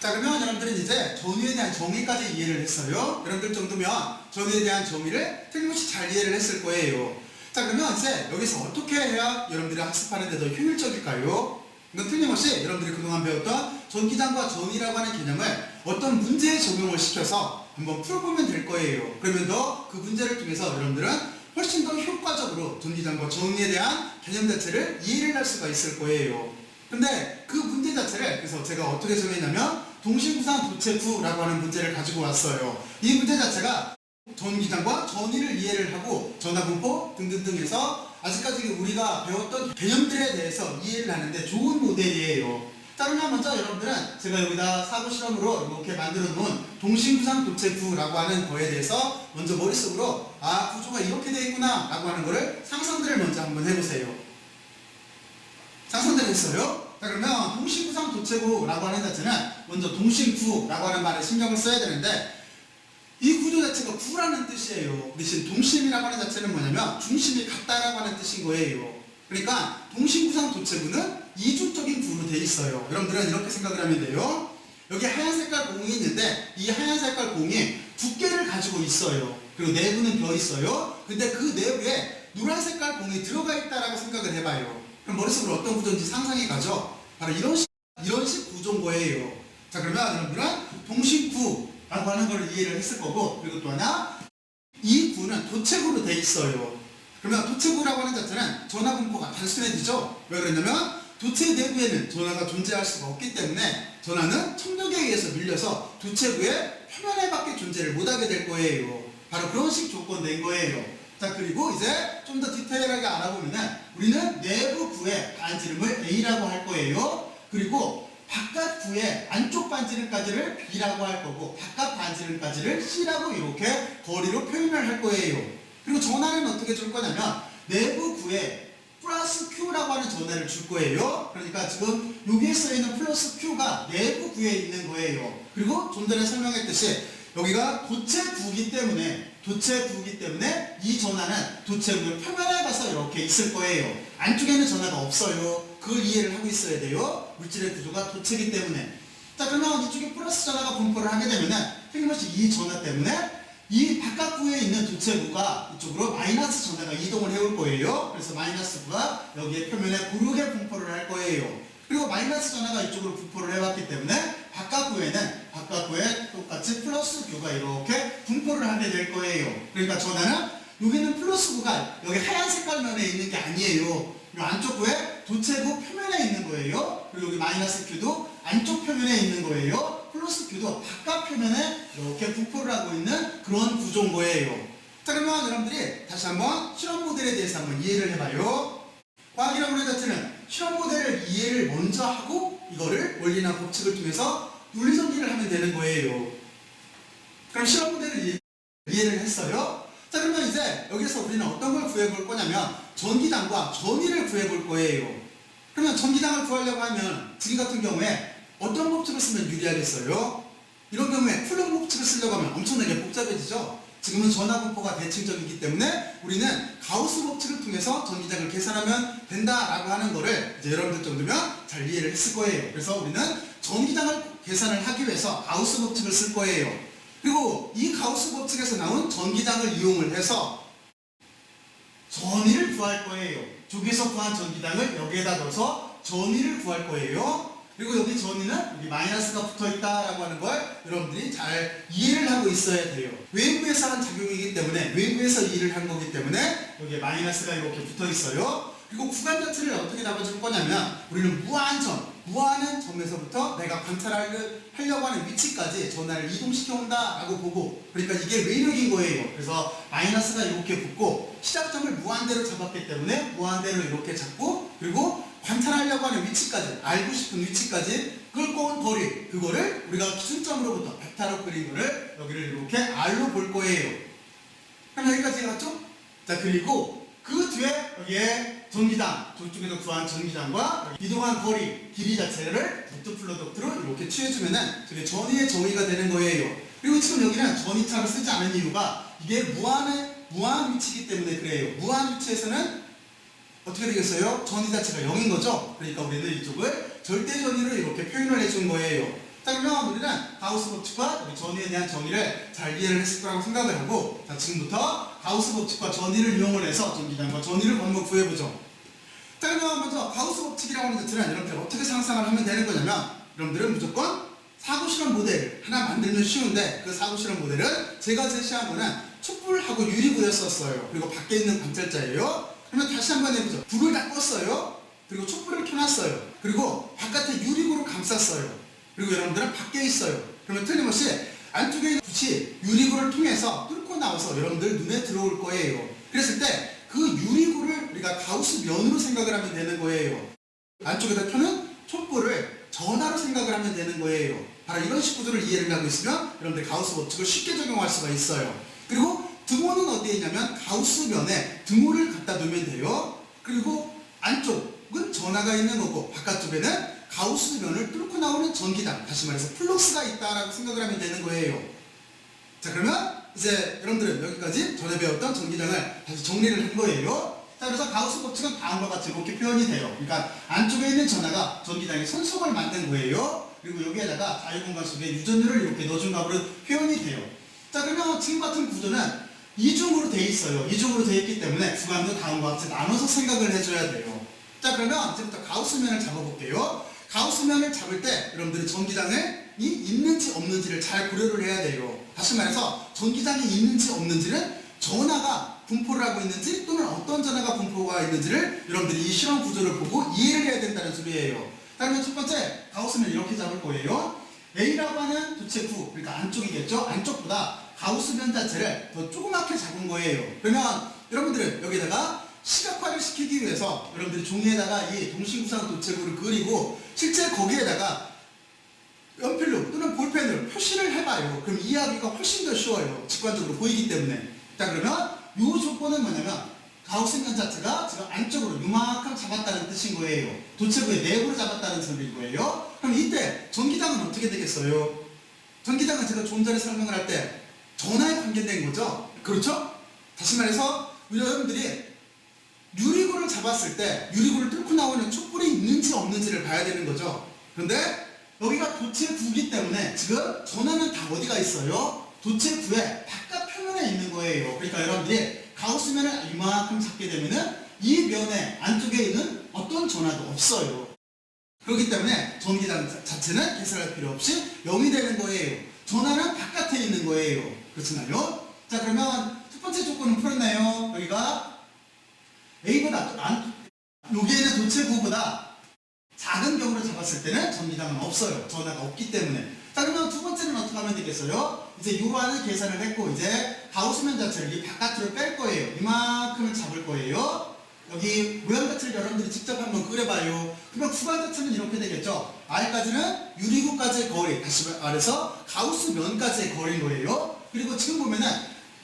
자, 그러면 여러분들은 이제 전위에 대한 정의까지 이해를 했어요. 여러분들 정도면 전위에 대한 정의를 틀림없이 잘 이해를 했을 거예요. 자, 그러면 이제 여기서 어떻게 해야 여러분들이 학습하는 데 더 효율적일까요? 이건 틀림없이 여러분들이 그동안 배웠던 전기장과 전위라고 하는 개념을 어떤 문제에 적용을 시켜서 한번 풀어보면 될 거예요. 그러면 더 그 문제를 통해서 여러분들은 훨씬 더 효과적으로 전기장과 전위에 대한 개념 자체를 이해를 할 수가 있을 거예요. 근데 그 문제 자체를 그래서 제가 어떻게 정했냐면 동심구상 도체구라고 하는 문제를 가지고 왔어요. 이 문제 자체가 전기장과 전위를 이해를 하고 전화분포 등등등 해서 아직까지 우리가 배웠던 개념들에 대해서 이해를 하는데 좋은 모델이에요. 자, 그러면 먼저 여러분들은 제가 여기다 사고 실험으로 이렇게 만들어 놓은 동심구상 도체구라고 하는 거에 대해서 먼저 머릿속으로 구조가 이렇게 되어 있구나 라고 하는 거를 상상들을 먼저 한번 해보세요. 상상들을 했어요. 자, 그러면 동심구상 도체구라고 하는 자체는 먼저 동심구라고 하는 말에 신경을 써야 되는데 이 구조 자체가 구라는 뜻이에요. 대신 동심이라고 하는 자체는 뭐냐면 중심이 같다라고 하는 뜻인 거예요. 그러니까 동심구상 도체구는 이중적인 구로 되어 있어요. 여러분들은 이렇게 생각을 하면 돼요. 여기 하얀 색깔 공이 있는데 이 하얀 색깔 공이 두께를 가지고 있어요. 그리고 내부는 비어 있어요. 근데 그 내부에 노란 색깔 공이 들어가 있다라고 생각을 해봐요. 그럼 머릿속으로 어떤 구조인지 상상이 가죠? 바로 이런 식 구조인 거예요. 자, 그러면 여러분들은 동심구라고 하는 걸 이해를 했을 거고, 그리고 또 하나, 이 구는 도체구로 되어 있어요. 그러면 도체구라고 하는 자체는 전하 분포가 단순해지죠? 왜 그러냐면 도체 내부에는 전하가 존재할 수가 없기 때문에 전하는 청력에 의해서 밀려서 도체구의 표면에 밖에 존재를 못하게 될 거예요. 바로 그런 식 조건 낸 거예요. 자, 그리고 이제 좀 더 디테일하게 알아보면은 우리는 내부 구의 반지름을 A라고 할 거예요. 그리고 바깥 구의 안쪽 반지름까지를 B라고 할 거고 바깥 반지름까지를 C라고 이렇게 거리로 표현을 할 거예요. 그리고 전하는 어떻게 줄 거냐면 내부 구에 플러스 Q라고 하는 전하를 줄 거예요. 그러니까 지금 여기에 써있는 플러스 Q가 내부 구에 있는 거예요. 그리고 좀 전에 설명했듯이 여기가 도체구이기 때문에 이 전하는 도체구의 표면에 가서 이렇게 있을 거예요. 안쪽에는 전하가 없어요. 그걸 이해를 하고 있어야 돼요. 물질의 구조가 도체이기 때문에. 자, 그러면 이쪽에 플러스 전하가 분포를 하게 되면은 틀림없이 이 전하 때문에 이 바깥구에 있는 도체구가 이쪽으로 마이너스 전하가 이동을 해올 거예요. 그래서 마이너스구가 여기에 표면에 고르게 분포를 할 거예요. 그리고 마이너스 전하가 이쪽으로 분포를 해왔기 때문에 바깥구에 똑같이 플러스 Q가 이렇게 분포를 하게 될 거예요. 그러니까 전하는 여기는 플러스 Q가 여기 하얀 색깔 면에 있는 게 아니에요. 이 안쪽 구에 도체구 표면에 있는 거예요. 그리고 여기 마이너스 Q도 안쪽 표면에 있는 거예요. 플러스 Q도 바깥 표면에 이렇게 분포를 하고 있는 그런 구조인 거예요. 자, 그러면 여러분들이 다시 한번 실험 모델에 대해서 한번 이해를 해봐요. 과학이라고 하는 자체는 실험 모델을 이해를 먼저 하고 이거를 원리나 법칙을 통해서 논리전기를 하면 되는 거예요. 그럼 실험 모델을 이해를 했어요. 자, 그러면 이제 여기서 우리는 어떤 걸 구해볼 거냐면 전기장과 전위를 구해볼 거예요. 그러면 전기장을 구하려고 하면 지금 같은 경우에 어떤 법칙을 쓰면 유리하겠어요? 이런 경우에 쿨럼 법칙을 쓰려고 하면 엄청나게 복잡해지죠? 지금은 전하분포가 대칭적이기 때문에 우리는 가우스 법칙을 통해서 전기장을 계산하면 된다라고 하는 거를 이제 여러분들 정도면 잘 이해를 했을 거예요. 그래서 우리는 전기장을 계산을 하기 위해서 가우스 법칙을 쓸 거예요. 그리고 이 가우스 법칙에서 나온 전기장을 이용을 해서 전위를 구할 거예요. 저기서 구한 전기장을 여기에다 넣어서 전위를 구할 거예요. 그리고 여기 전위는 여기 마이너스가 붙어있다라고 하는 걸 여러분들이 잘 이해를 하고 있어야 돼요. 외부에서 한 작용이기 때문에 외부에서 일을 한 거기 때문에 여기에 마이너스가 이렇게 붙어있어요. 그리고 구간 자체를 어떻게 잡아줄 거냐면 우리는 무한한 점에서부터 내가 관찰하려고 하는 위치까지 전하를 이동시켜 온다라고 보고, 그러니까 이게 외력인 거예요. 그래서 마이너스가 이렇게 붙고 시작점을 무한대로 잡았기 때문에 무한대로 이렇게 잡고, 그리고 관찰하려고 하는 위치까지, 알고 싶은 위치까지 끌고 온 거리, 그거를 우리가 기준점으로부터 벡터로 그린 거를 여기를 이렇게 R로 볼 거예요. 그럼 여기까지 해봤죠? 자, 그리고 그 뒤에 여기에 전기장, 저쪽에서 구한 전기장과 이동한 거리, 길이 자체를 덕트 플로덕트로 이렇게 취해주면은 저게 전위의 정의가 되는 거예요. 그리고 지금 여기는 전위차를 쓰지 않은 이유가 이게 무한 위치이기 때문에 그래요. 무한 위치에서는 어떻게 되겠어요? 전위 자체가 0인 거죠? 그러니까 우리는 이쪽을 절대 전위로 이렇게 표현을 해준 거예요. 자, 그러면 우리는 가우스 법칙과 전위에 대한 정의를 잘 이해를 했을 거라고 생각을 하고, 자, 지금부터 가우스 법칙과 전위를 이용을 해서 전기장과 전위를 한번 구해보죠. 자, 그러면 먼저 가우스 법칙이라고 하는 자체는 여러분들 어떻게 상상을 하면 되는 거냐면, 여러분들은 무조건 사고 실험 모델 하나 만들면 쉬운데, 그 사고 실험 모델은 제가 제시한 거는 촛불하고 유리구였었어요. 그리고 밖에 있는 관찰자예요. 그러면 다시 한번 해보죠. 불을 다 껐어요. 그리고 촛불을 켜놨어요. 그리고 바깥에 유리구로 감쌌어요. 그리고 여러분들은 밖에 있어요. 그러면 틀림없이 안쪽에 있는 빛이 유리구를 통해서 뚫고 나와서 여러분들 눈에 들어올 거예요. 그랬을 때 그 유리구를 우리가 가우스 면으로 생각을 하면 되는 거예요. 안쪽에다 켜는 촛불을 전하로 생각을 하면 되는 거예요. 바로 이런 식 구조를 이해를 하고 있으면 여러분들 가우스 법칙을 쉽게 적용할 수가 있어요. 그리고 등호는 어디에 있냐면 가우스 면에 등호를 갖다 두면 돼요. 그리고 안쪽은 전하가 있는 거고 바깥쪽에는 가우스 면을 뚫고 나오는 전기장, 다시 말해서 플럭스가 있다라고 생각을 하면 되는 거예요. 자, 그러면 이제 여러분들은 여기까지 전에 배웠던 전기장을 다시 정리를 한 거예요. 자, 그래서 가우스 법칙은 다음과 같이 이렇게 표현이 돼요. 그러니까 안쪽에 있는 전하가 전기장의 선속을 만든 거예요. 그리고 여기에다가 자유공간 속에 유전율을 이렇게 넣어준 값으로 표현이 돼요. 자, 그러면 지금 같은 구조는 이중으로 돼 있어요. 이중으로 돼 있기 때문에 구간도 다음과 같이 나눠서 생각을 해줘야 돼요. 자, 그러면 이제부터 가우스면을 잡아볼게요. 가우스면을 잡을 때 여러분들이 전기장이 있는지 없는지를 잘 고려를 해야 돼요. 다시 말해서 전기장이 있는지 없는지는 전하가 분포를 하고 있는지 또는 어떤 전하가 분포가 있는지를 여러분들이 이 실험 구조를 보고 이해를 해야 된다는 소리예요. 그러면 첫 번째 가우스면 이렇게 잡을 거예요. A라고 하는 도체 구, 그러니까 안쪽이겠죠? 안쪽보다 가우스면 자체를 더 조그맣게 잡은 거예요. 그러면 여러분들은 여기다가 시각화를 시키기 위해서 여러분들이 종이에다가 이 동식구상 도체구를 그리고 실제 거기에다가 연필로 또는 볼펜으로 표시를 해봐요. 그럼 이해하기가 훨씬 더 쉬워요. 직관적으로 보이기 때문에. 자, 그러면 이 조건은 뭐냐면 가우스면 자체가 지금 안쪽으로 요만큼 잡았다는 뜻인 거예요. 도체구의 내부로 잡았다는 소리인 거예요. 그럼 이때 전기장은 어떻게 되겠어요? 전기장은 제가 좀 전에 설명을 할 때 전하에 관계된 거죠. 그렇죠? 다시 말해서 우리 여러분들이 유리구를 잡았을 때 유리구를 뚫고 나오는 촛불이 있는지 없는지를 봐야 되는 거죠. 그런데 여기가 도체구이기 때문에 지금 전하는 다 어디가 있어요? 도체구의 바깥 표면에 있는 거예요. 그러니까 여러분들이 가우스면을 이만큼 잡게 되면은 이 면에 안쪽에 있는 어떤 전하도 없어요. 그렇기 때문에 전기장 자체는 계산할 필요 없이 0이 되는 거예요. 전하는 바깥에 있는 거예요. 그렇잖아요? 자, 그러면 첫 번째 조건은 풀었나요? 여기가 A보다 여기에는 도체구보다 작은 경우를 잡았을 때는 전기장은 없어요. 전하가 없기 때문에. 자, 그러면 두 번째는 어떻게 하면 되겠어요? 이제 요한을 계산을 했고 이제 가우스면 자체를 이 바깥으로 뺄 거예요. 이만큼을 잡을 거예요. 여기 모양 자체를 여러분들이 직접 한번 그려봐요. 그러면 구간 자체는 이렇게 되겠죠. R까지는 유리구까지의 거리, 다시 말해서 가우스면까지의 거리인 거예요. 그리고 지금 보면은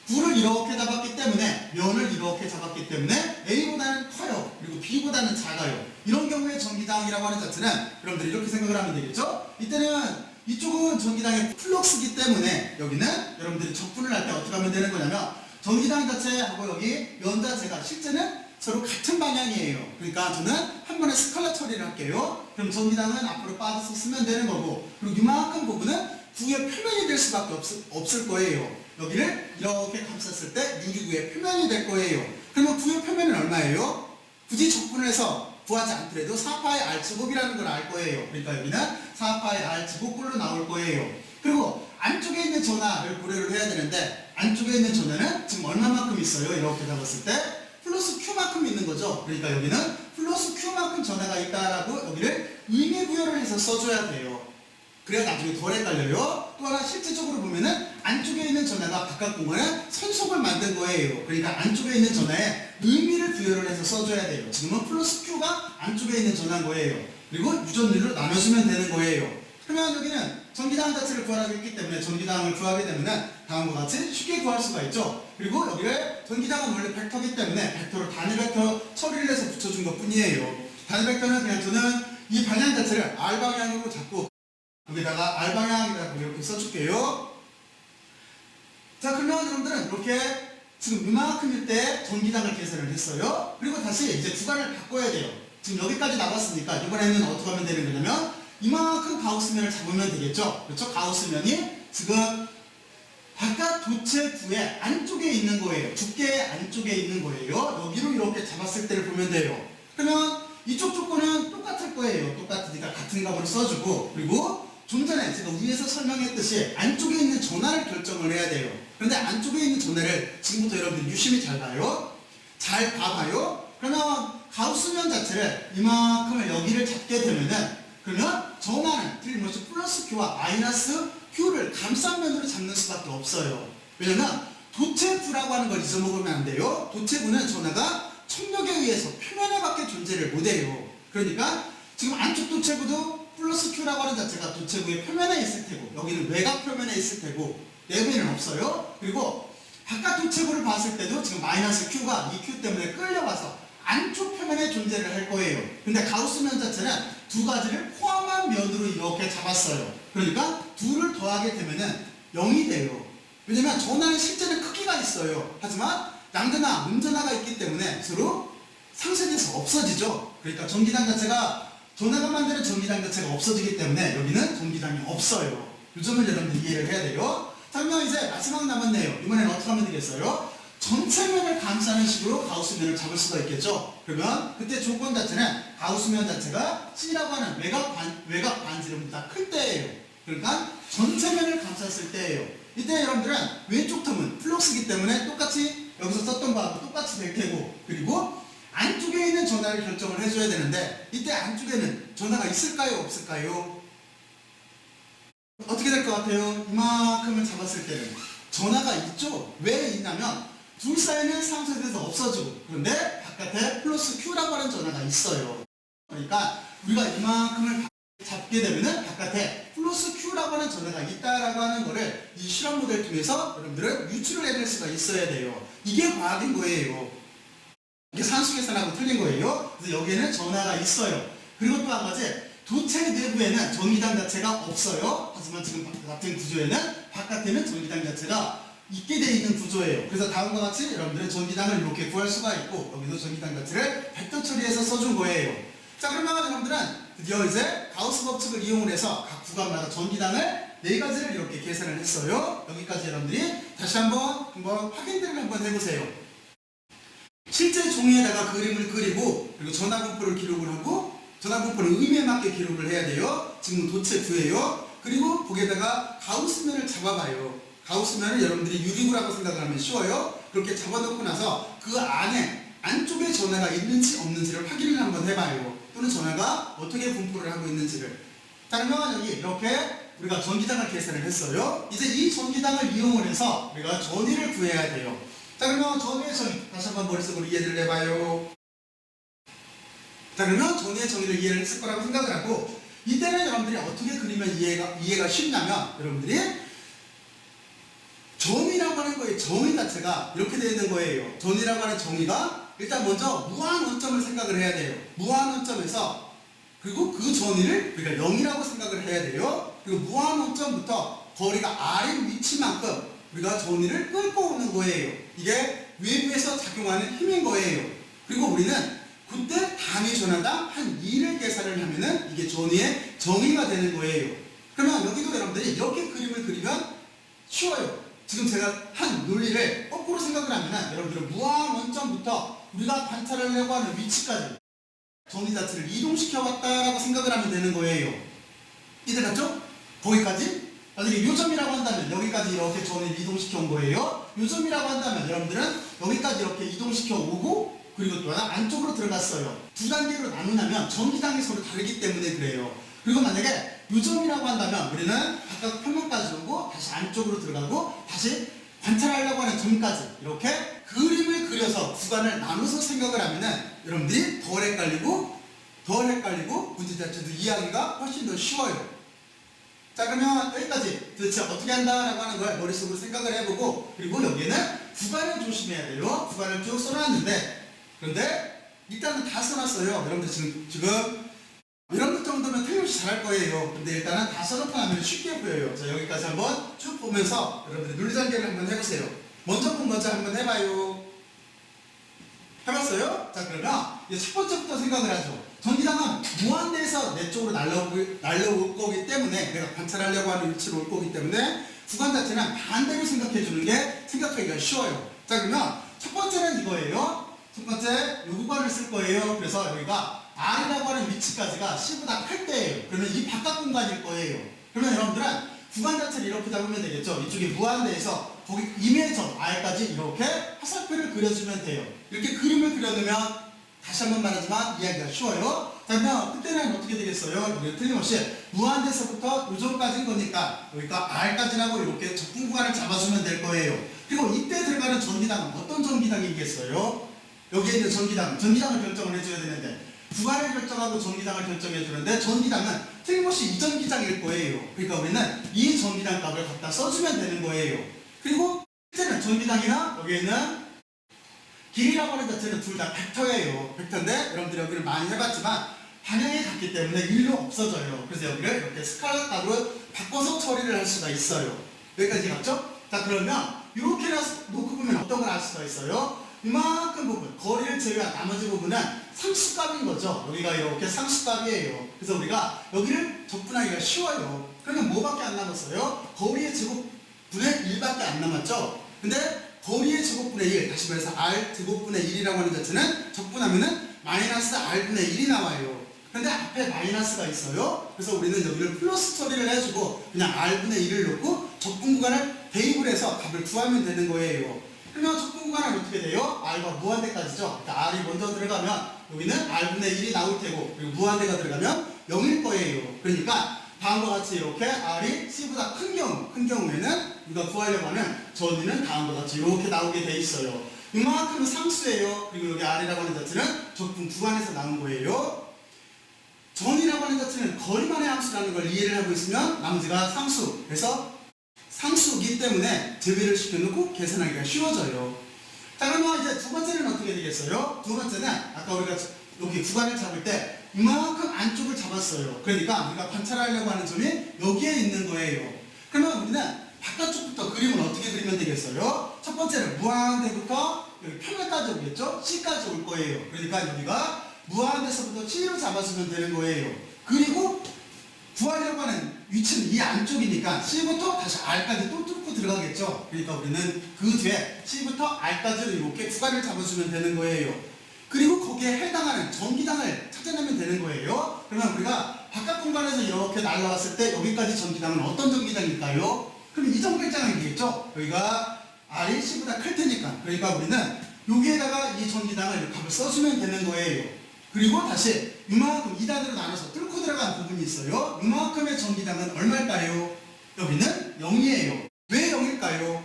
구를 이렇게 잡았기 때문에 면을 이렇게 잡았기 때문에 A보다는 커요. 그리고 B보다는 작아요. 이런 경우에 전기장이라고 하는 자체는 여러분들이 이렇게 생각을 하면 되겠죠. 이때는 이쪽은 전기장의 플럭스이기 때문에 여기는 여러분들이 적분을 할 때 어떻게 하면 되는 거냐면 전기장 자체하고 여기 면 자체가 실제는 서로 같은 방향이에요. 그러니까 저는 한 번에 스칼라 처리를 할게요. 그럼 전기장은 앞으로 빠져서 쓰면 되는 거고 그리고 이만큼 부분은 구의 표면이 될 수밖에 없을 거예요. 여기를 이렇게 감쌌을 때 유리구의 표면이 될 거예요. 그러면 구의 표면은 얼마예요? 굳이 적분을 해서 구하지 않더라도 4파의 R제곱이라는 걸 알 거예요. 그러니까 여기는 4파의 R제곱꼴로 나올 거예요. 그리고 안쪽에 있는 전하를 고려를 해야 되는데 안쪽에 있는 전하는 지금 얼마만큼 있어요? 이렇게 잡았을 때 플러스 Q만큼 있는 거죠. 그러니까 여기는 플러스 Q만큼 전하가 있다라고 여기를 의미 부여를 해서 써줘야 돼요. 그래야 나중에 덜 헷갈려요. 또 하나 실질적으로 보면은 안쪽에 있는 전하가 바깥 공간에 선속을 만든 거예요. 그러니까 안쪽에 있는 전하에 의미를 부여를 해서 써줘야 돼요. 지금은 플러스 Q가 안쪽에 있는 전하인 거예요. 그리고 유전율로 나눠주면 되는 거예요. 그러면 여기는 전기장 자체를 구하라고 했기 때문에 전기장을 구하게 되면은 다음과 같이 쉽게 구할 수가 있죠. 그리고 여기를 전기장은 원래 벡터이기 때문에 벡터로 단위 벡터 처리를 해서 붙여준 것 뿐이에요. 단위 벡터는 그냥 저는 이 방향 자체를 R 방향으로 잡고 여기다가 R 방향이라고 이렇게 써줄게요. 자, 그러면 여러분들은 이렇게 지금 이만큼일 때 전기장을 계산을 했어요. 그리고 다시 이제 구간을 바꿔야 돼요. 지금 여기까지 나왔으니까 이번에는 어떻게 하면 되는 거냐면 이만큼 가우스면을 잡으면 되겠죠. 그렇죠? 가우스면이 지금 바깥 도체부의 안쪽에 있는 거예요. 두께 안쪽에 있는 거예요. 여기로 이렇게 잡았을 때를 보면 돼요. 그러면 이쪽 조건은 똑같을 거예요. 똑같으니까 같은 값을 써주고, 그리고 좀 전에 제가 위에서 설명했듯이 안쪽에 있는 전하를 결정을 해야 돼요. 그런데 안쪽에 있는 전하를 지금부터 여러분들 유심히 잘 봐요. 잘 봐봐요. 그러면 가우스면 자체를 이만큼을 여기를 잡게 되면은, 그러면 전하는 틀림없이 플러스 Q와 마이너스 Q를 감쌍면으로 잡는 수밖에 없어요. 왜냐면 도체부라고 하는 걸 잊어먹으면 안 돼요. 도체부는 전하가 청력에 의해서 표면에 밖에 존재를 못해요. 그러니까 지금 안쪽 도체부도 플러스 Q라고 하는 자체가 도체부의 표면에 있을 테고, 여기는 외곽 표면에 있을 테고, 내부에는 없어요. 그리고 바깥 도체부를 봤을 때도 지금 마이너스 Q가 이 Q 때문에 끌려와서 안쪽 표면에 존재를 할 거예요. 근데 가우스면 자체는 두 가지를 포함한 면으로 이렇게 잡았어요. 그러니까 둘을 더하게 되면은 0이 돼요. 왜냐면 전하는 실제는 크기가 있어요. 하지만 양전하, 음전하가 있기 때문에 서로 상쇄돼서 없어지죠. 그러니까 전기당 자체가, 전하가 만드는 전기당 자체가 없어지기 때문에 여기는 전기당이 없어요. 이 점을 여러분들 이해를 해야 돼요. 자, 그러면 이제 마지막 남았네요. 이번에는 어떻게 하면 되겠어요? 전체면을 감싸는 식으로 가우스면을 잡을 수가 있겠죠. 그러면 그때 조건 자체는 가우스면 자체가 C라고 하는 외곽 반지름보다 클 때예요. 그러니까 전체면을 감쌌을 때예요. 이때 여러분들은 왼쪽 텀은 플럭스이기 때문에 똑같이 여기서 썼던 거하고 똑같이 될 테고, 그리고 안쪽에 있는 전하를 결정을 해줘야 되는데, 이때 안쪽에는 전하가 있을까요? 없을까요? 어떻게 될 것 같아요? 이만큼을 잡았을 때는 전하가 있죠? 왜 있냐면 둘 사이는 상쇄돼서 없어지고, 그런데 바깥에 플러스 Q라고 하는 전하가 있어요. 그러니까 우리가 이만큼을 잡게 되면은 바깥에 플러스 Q라고 하는 전하가 있다라고 하는 거를 이 실험 모델을 통해서 여러분들은 유추를 해낼 수가 있어야 돼요. 이게 과학인 거예요. 이게 산수 계산하고 틀린 거예요. 그래서 여기에는 전하가 있어요. 그리고 또 한 가지, 도체 내부에는 전기당 자체가 없어요. 하지만 지금 같은 구조에는 바깥에는 전기당 자체가 있게 되어 있는 구조예요. 그래서 다음과 같이 여러분들은 전기당을 이렇게 구할 수가 있고, 여기도 전기당 자체를 벡터 처리해서 써준 거예요. 자, 그러면 여러분들은 드디어 이제 가우스 법칙을 이용을 해서 각 구간마다 전기당을 4가지를 이렇게 계산을 했어요. 여기까지 여러분들이 다시 한번 확인들을 한번 해보세요. 실제 종이에다가 그림을 그리고, 그리고 전화분포를 기록을 하고, 전화분포를 의미에 맞게 기록을 해야 돼요. 지금 도체 구예요. 그리고 거기에다가 가우스면을 잡아봐요. 가우스면을 여러분들이 유리구라고 생각을 하면 쉬워요. 그렇게 잡아놓고 나서 그 안에 안쪽에 전하가 있는지 없는지를 확인을 한번 해봐요. 또는 전하가 어떻게 분포를 하고 있는지를. 자, 그러면 여기 이렇게 우리가 전기당을 계산을 했어요. 이제 이 전기당을 이용을 해서 우리가 전위를 구해야 돼요. 자, 그러면 전위의 정의 다시 한번 머릿속으로 이해를 해봐요. 자, 그러면 전위의 정의를 이해를 했을 거라고 생각을 하고, 이때는 여러분들이 어떻게 그리면 이해가 쉽냐면, 여러분들이 정의라고 하는 거의 정의 자체가 이렇게 되어 있는 거예요. 정의라고 하는 정의가 일단 먼저 무한 원점을 생각을 해야 돼요. 무한 원점에서, 그리고 그 정의를 우리가 0이라고 생각을 해야 돼요. 그리고 무한 원점부터 거리가 R인 위치만큼 우리가 정의를 끌고 오는 거예요. 이게 외부에서 작용하는 힘인 거예요. 그리고 우리는 그때 단위 전하당 한 2를 계산을 하면은 이게 전위의 정의가 되는 거예요. 그러면 여기도 여러분들이 이렇게 그림을 그리면 쉬워요. 지금 제가 한 논리를 거꾸로 생각을 하면 여러분들은 무한 원점부터 우리가 관찰을 하려고 하는 위치까지 정의 자체를 이동시켜 왔다라고 생각을 하면 되는 거예요. 이제 갔죠? 거기까지? 나중에 요점이라고 한다면 여기까지 이렇게 전위를 이동시켜 온 거예요. 요점이라고 한다면 여러분들은 여기까지 이렇게 이동시켜 오고, 그리고 또 하나 안쪽으로 들어갔어요. 두 단계로 나누냐면 전기당이 서로 다르기 때문에 그래요. 그리고 만약에 요점이라고 한다면 우리는 바깥 표면까지 오고 다시 안쪽으로 들어가고 다시 관찰하려고 하는 점까지 이렇게 그림을 그려서 구간을 나눠서 생각을 하면은 여러분들이 덜 헷갈리고 문제 자체도 이해하기가 훨씬 더 쉬워요. 자, 그러면 여기까지 도대체 어떻게 한다라고 하는 걸 머릿속으로 생각을 해보고, 그리고 여기에는 구간을 조심해야 돼요. 구간을 쭉 써놨는데, 그런데 일단은 다 써놨어요. 여러분들 지금 이런 정도면 틀림없이 잘할 거예요. 근데 일단은 다 써놓고 나면 쉽게 보여요. 자, 여기까지 한번 쭉 보면서 여러분들이 논리전개를 한번 해보세요. 먼저 한번 해봐요. 해봤어요? 자, 그러면 이제 첫 번째부터 생각을 하죠. 전기당은 무한대에서 내 쪽으로 날라올 거기 때문에 내가 관찰하려고 하는 위치로 올 거기 때문에 구간 자체는 반대로 생각해 주는 게 생각하기가 쉬워요. 자, 그러면 첫 번째는 이거예요. 첫 번째 요 구간을 쓸 거예요. 그래서 여기가 R이라고 하는 위치까지가 C보다 클 때예요. 그러면 이 바깥 공간일 거예요. 그러면 여러분들은 구간 자체를 이렇게 잡으면 되겠죠. 이쪽에 무한대에서 거기 이면에서 R까지 이렇게 화살표를 그려주면 돼요. 이렇게 그림을 그려놓으면 다시 한번 말하지만 이야기가 쉬워요. 자, 그러면 그때는 어떻게 되겠어요? 여기 틀림없이 무한대에서부터 요정까지인 거니까 여기가 R까지라고 이렇게 적분 구간을 잡아주면 될 거예요. 그리고 이때 들어가는 전기당은 어떤 전기당이겠어요? 여기에 있는 전기당을 결정을 해줘야 되는데 구간을 결정하고 전기당을 결정해 주는데 전기당은 틀림없이 이 전기당일 거예요. 그러니까 우리는 이 전기당 값을 갖다 써주면 되는 거예요. 그리고 실제는 전기당이나 여기에 있는 길이라고 하는 자체는 둘 다 벡터예요. 벡터인데 여러분들이 여기를 많이 해봤지만 방향이 같기 때문에 일로 없어져요. 그래서 여기를 이렇게 스칼라 값으로 바꿔서 처리를 할 수가 있어요. 여기까지 갔죠? 자, 그러면 이렇게 놓고 보면 어떤 걸 알 수가 있어요? 이만큼 부분, 거리를 제외한 나머지 부분은 상수값인 거죠. 여기가 이렇게 상수값이에요. 그래서 우리가 여기를 접근하기가 쉬워요. 그러면 뭐밖에 안 남았어요? 거리의 제곱분의 1밖에 안 남았죠? 근데 거리의 제곱분의 1, 다시 말해서 R 제곱분의 1이라고 하는 자체는 적분하면은 마이너스 R분의 1이 나와요. 근데 앞에 마이너스가 있어요. 그래서 우리는 여기를 플러스 처리를 해주고 그냥 R분의 1을 놓고 적분 구간을 대입을 해서 값을 구하면 되는 거예요. 그러면 적분 구간은 어떻게 돼요? R과 무한대까지죠. 그러니까 R이 먼저 들어가면 여기는 R분의 1이 나올 테고 그리고 무한대가 들어가면 0일 거예요. 그러니까 다음과 같이 이렇게 R이 C보다 큰 경우에는 우리가 구하려고 하는 전위는 다음과 같이 이렇게 나오게 돼 있어요. 이만큼은 상수예요. 그리고 여기 R이라고 하는 자체는 적분 구간에서 나온 거예요. 전이라고 하는 자체는 거리만의 함수라는 걸 이해를 하고 있으면 나머지가 상수. 그래서 상수이기 때문에 제외를 시켜놓고 계산하기가 쉬워져요. 자, 그러면 이제 두 번째는 어떻게 되겠어요? 두 번째는 아까 우리가 여기 구간을 잡을 때 이만큼 안쪽을 잡았어요. 그러니까 우리가 관찰하려고 하는 점이 여기에 있는 거예요. 그러면 우리는 바깥쪽부터 그림을 어떻게 그리면 되겠어요? 첫 번째는 무한대부터 여기 평면까지 오겠죠? C까지 올 거예요. 그러니까 여기가 무한대에서부터 C로 잡아주면 되는 거예요. 그리고 구하려고 하는 위치는 이 안쪽이니까 C부터 다시 R까지 또 뚫고 들어가겠죠? 그러니까 우리는 그 뒤에 C부터 R까지로 이렇게 구간을 잡아주면 되는 거예요. 그리고 거기에 해당하는 전기당을 찾아내면 되는 거예요. 그러면 우리가 바깥 공간에서 이렇게 날아왔을 때 여기까지 전기당은 어떤 전기당일까요? 그럼 이 전기당이 되겠죠? 여기가 R이 C보다 클 테니까. 그러니까 우리는 여기에다가 이 전기당을 값을 써주면 되는 거예요. 그리고 다시 이만큼 2단으로 나눠서 뚫고 들어간 부분이 있어요. 이만큼의 전기당은 얼마일까요? 여기는 0이에요. 왜 0일까요?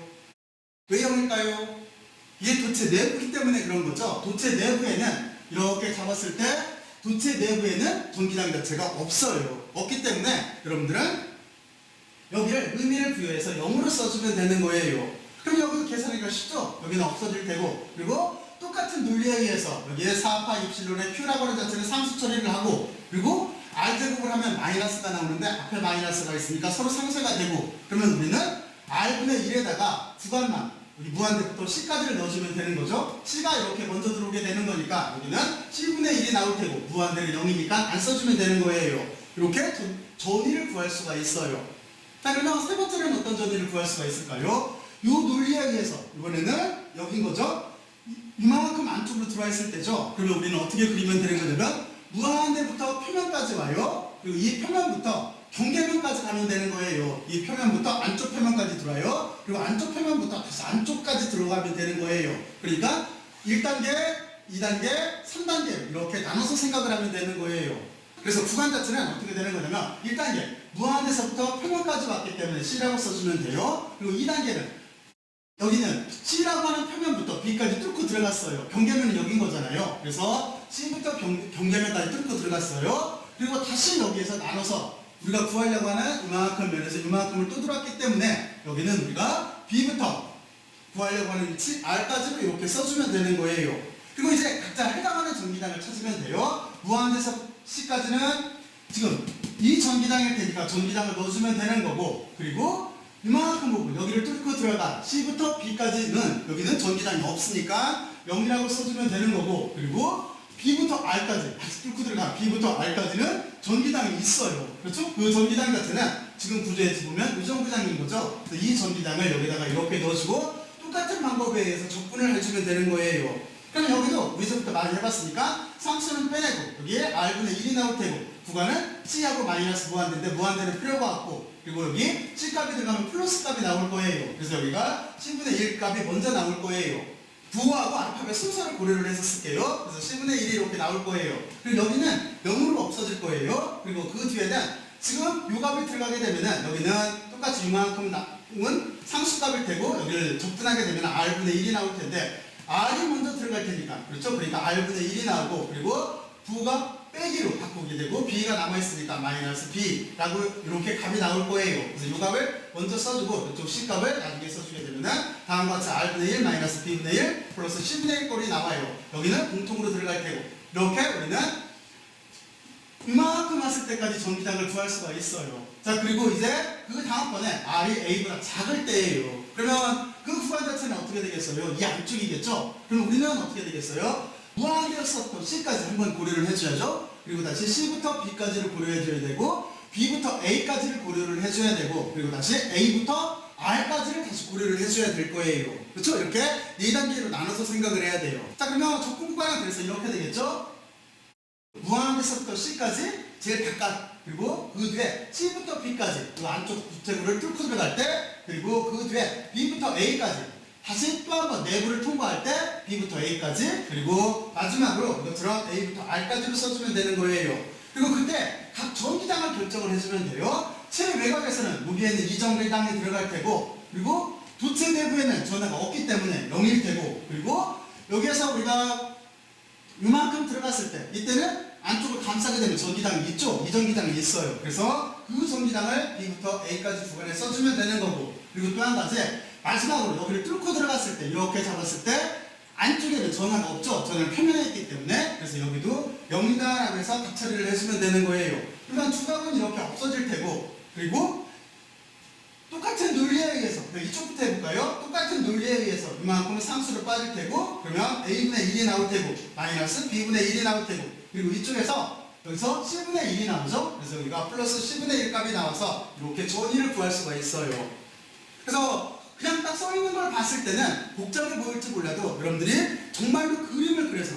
왜 0일까요? 이게 도체 내부이기 때문에 그런 거죠. 도체 내부에는 이렇게 잡았을 때 도체 내부에는 전기당 자체가 없어요. 없기 때문에 여러분들은 여기를 의미를 부여해서 0으로 써주면 되는 거예요. 그럼 여기도 계산하기가 쉽죠? 여기는 없어질 테고 그리고 똑같은 논리에 의해서 여기에 4파 입실론의 Q라고 하는 자체는 상수 처리를 하고 그리고 R제곱을 하면 마이너스가 나오는데 앞에 마이너스가 있으니까 서로 상쇄가 되고 그러면 우리는 R분의 1에다가 구간만 여기 무한대부터 C까지를 넣어주면 되는 거죠. C가 이렇게 먼저 들어오게 되는 거니까 여기는 C분의 1이 나올 테고 무한대는 0이니까 안 써주면 되는 거예요. 이렇게 전위를 구할 수가 있어요. 자, 그러면 세 번째는 어떤 전위를 구할 수가 있을까요? 이 논리에 의해서 이번에는 여긴 거죠. 이만큼 안쪽으로 들어와 있을 때죠. 그러면 우리는 어떻게 그리면 되는 거냐면 무한대부터 표면까지 와요. 그리고 이 표면부터 경계면까지 가면 되는 거예요. 이 표면부터 안쪽 표면까지 들어와요. 그리고 안쪽 표면부터 다시 안쪽까지 들어가면 되는 거예요. 그러니까 1단계, 2단계, 3단계 이렇게 나눠서 생각을 하면 되는 거예요. 그래서 구간 자체는 어떻게 되는 거냐면 1단계 무한대에서부터 표면까지 왔기 때문에 C라고 써주면 돼요. 그리고 2단계는 여기는 C라고 하는 표면부터 B까지 뚫고 들어갔어요. 경계면은 여긴 거잖아요. 그래서 C부터 경계면까지 뚫고 들어갔어요. 그리고 다시 여기에서 나눠서 우리가 구하려고 하는 이만큼 면에서 이만큼을 또 들어왔기 때문에 여기는 우리가 B부터 구하려고 하는 위치 R까지로 이렇게 써주면 되는 거예요. 그리고 이제 각자 해당하는 전기당을 찾으면 돼요. 무한대에서 C까지는 지금 이 전기당일 테니까 전기당을 넣어주면 되는 거고 그리고 이만큼 부분 여기를 뚫고 들어가 C부터 B까지는 여기는 전기당이 없으니까 0이라고 써주면 되는 거고 그리고 B부터 R까지 다시 뚫고 들어가 B부터 R까지는 전기당이 있어요. 그렇죠? 그 전기당 자체는 지금 구조에 보면 의정부장인 거죠. 그래서 이 전기당을 여기다가 이렇게 넣어주고 똑같은 방법에 의해서 적분을 해주면 되는 거예요. 그럼 여기도 여기서부터 많이 해봤으니까 상수는 빼내고 여기에 R분의 1이 나올 테고 구간은 C하고 마이너스 무한대인데 무한대는 필요가 없고 그리고 여기 C 값이 들어가면 플러스 값이 나올 거예요. 그래서 여기가 C분의 1 값이 먼저 나올 거예요. 부호하고 알파벳 순서를 고려를 해서 쓸게요. 그래서 C분의 1이 이렇게 나올 거예요. 그리고 여기는 0으로 없어질 거예요. 그리고 그 뒤에는 지금 요 값이 들어가게 되면은 여기는 똑같이 이만큼은 상수값일 테고 여기를 적분하게 되면 R분의 1이 나올 텐데 R이 먼저 들어갈 테니까 그렇죠? 그러니까 R분의 1이 나오고 그리고 부가 빼기로 바꾸게 되고 B가 남아있으니까 마이너스 B라고 이렇게 값이 나올 거예요. 그래서 이 값을 먼저 써주고 이쪽 C 값을 나중에 써주게 되면은 다음과 같이 R분의 1 마이너스 B분의 1 플러스 C분의 1 꼴이 나와요. 여기는 공통으로 들어갈 테고 이렇게 우리는 이만큼 왔을 때까지 전기당을 구할 수가 있어요. 자 그리고 이제 그 다음번에 R이 A보다 작을 때예요. 그러면 그 구간 자체는 어떻게 되겠어요? 이 안쪽이겠죠? 그럼 우리는 어떻게 되겠어요? 무한이었었던 C까지 한번 고려를 해줘야죠. 그리고 다시 C부터 B까지를 고려해줘야 되고 B부터 A까지를 고려를 해줘야 되고 그리고 다시 A부터 R까지를 다시 고려를 해줘야 될 거예요. 그렇죠? 이렇게 4단계로 나눠서 생각을 해야 돼요. 자 그러면 적분 구간은 그래서 이렇게 되겠죠? 무한에서부터 C까지 제일 바깥 그리고 그 뒤에 C부터 B까지 그 안쪽 부채구를 뚫고 들어갈 때 그리고 그 뒤에 B부터 A까지 다시 또 한 번 내부를 통과할 때 B부터 A까지 그리고 마지막으로 이것처럼 A부터 R까지로 써주면 되는 거예요. 그리고 그때 각 전기당을 결정을 해주면 돼요. 최외곽에서는 여기에는 이 전기당이 들어갈 테고 그리고 도체 내부에는 전하가 없기 때문에 0일 테고 그리고 여기에서 우리가 이만큼 들어갔을 때 이때는 안쪽을 감싸게 되면 전기당이 있죠? 이 전기당이 있어요. 그래서 그 전기당을 B부터 A까지 구간에 써주면 되는 거고 그리고 또 한 가지 마지막으로 여기를 뚫고 들어갔을 때 이렇게 잡았을 때 안쪽에는 전하가 없죠? 전하는 표면에 있기 때문에 그래서 여기도 0이다라고 해서 각 처리를 해주면 되는 거예요. 그러면 두각은 이렇게 없어질 테고 그리고 똑같은 논리에 의해서 이쪽부터 해볼까요? 똑같은 논리에 의해서 이만큼은 상수로 빠질 테고 그러면 A분의 1이 나올 테고 마이너스 B분의 1이 나올 테고 그리고 이쪽에서 여기서 C분의 1이 나오죠? 그래서 여기가 플러스 C분의 1 값이 나와서 이렇게 전위를 구할 수가 있어요. 그래서 그냥 딱 써있는 걸 봤을 때는 복잡해 보일지 몰라도 여러분들이 정말로 그림을 그려서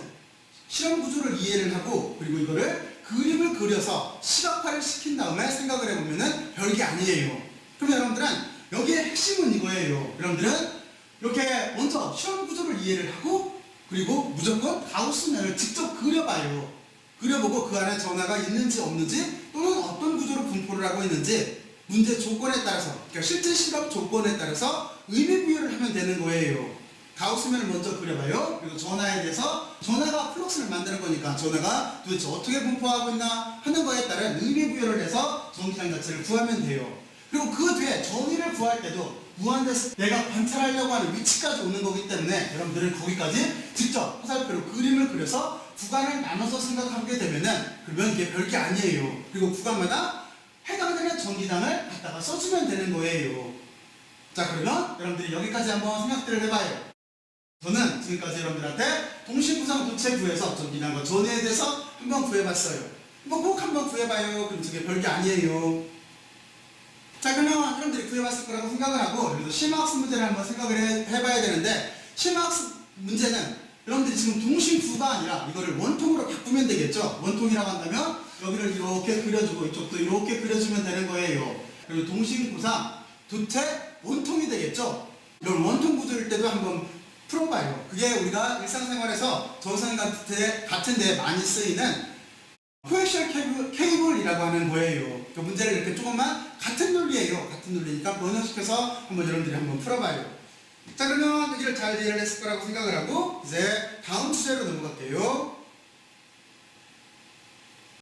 실험 구조를 이해를 하고 그리고 이거를 그림을 그려서 시각화를 시킨 다음에 생각을 해보면은 별게 아니에요. 그럼 여러분들은 여기에 핵심은 이거예요. 여러분들은 이렇게 먼저 실험 구조를 이해를 하고 그리고 무조건 가우스면을 직접 그려봐요. 그려보고 그 안에 전하가 있는지 없는지 또는 어떤 구조로 분포를 하고 있는지 문제 조건에 따라서 그러니까 실제 실험 조건에 따라서 의미 부여를 하면 되는 거예요. 가우스면을 먼저 그려봐요. 그리고 전하에 대해서 전하가 플럭스를 만드는 거니까 전하가 도대체 어떻게 분포하고 있나 하는 거에 따른 의미 부여를 해서 전기장 자체를 구하면 돼요. 그리고 그 뒤에 전위를 구할 때도 무한대에서 내가 관찰하려고 하는 위치까지 오는 거기 때문에 여러분들은 거기까지 직접 화살표로 그림을 그려서 구간을 나눠서 생각하게 되면은 그러면 이게 별게 아니에요. 그리고 구간마다 해당되는 전기당을 갖다가 써주면 되는 거예요. 자 그러면 여러분들이 여기까지 한번 생각들을 해봐요. 저는 지금까지 여러분들한테 동식구성 도체 구해서 전기당과 전위에 대해서 한번 구해봤어요. 뭐 꼭 한번 구해봐요. 그럼 저게 별게 아니에요. 자 그러면 여러분들이 구해봤을 거라고 생각을 하고 그래서 심화학습 문제를 한번 생각을 해봐야 되는데 심화학습 문제는 여러분들이 지금 동식구가 아니라 이거를 원통으로 바꾸면 되겠죠. 원통이라고 한다면 여기를 이렇게 그려주고 이쪽도 이렇게 그려주면 되는 거예요. 그리고 동식구상 도체 원통이 되겠죠. 이런 원통 구조일 때도 한번 풀어봐요. 그게 우리가 일상생활에서 정상 같은 데 많이 쓰이는 코엑셜 케이블이라고 하는 거예요. 그 문제를 이렇게 조금만 같은 논리예요. 같은 논리니까 번역시켜서 한번 여러분들이 한번 풀어봐요. 자 그러면 여기를 잘 이해를 했을 거라고 생각을 하고 이제 다음 주제로 넘어갈게요.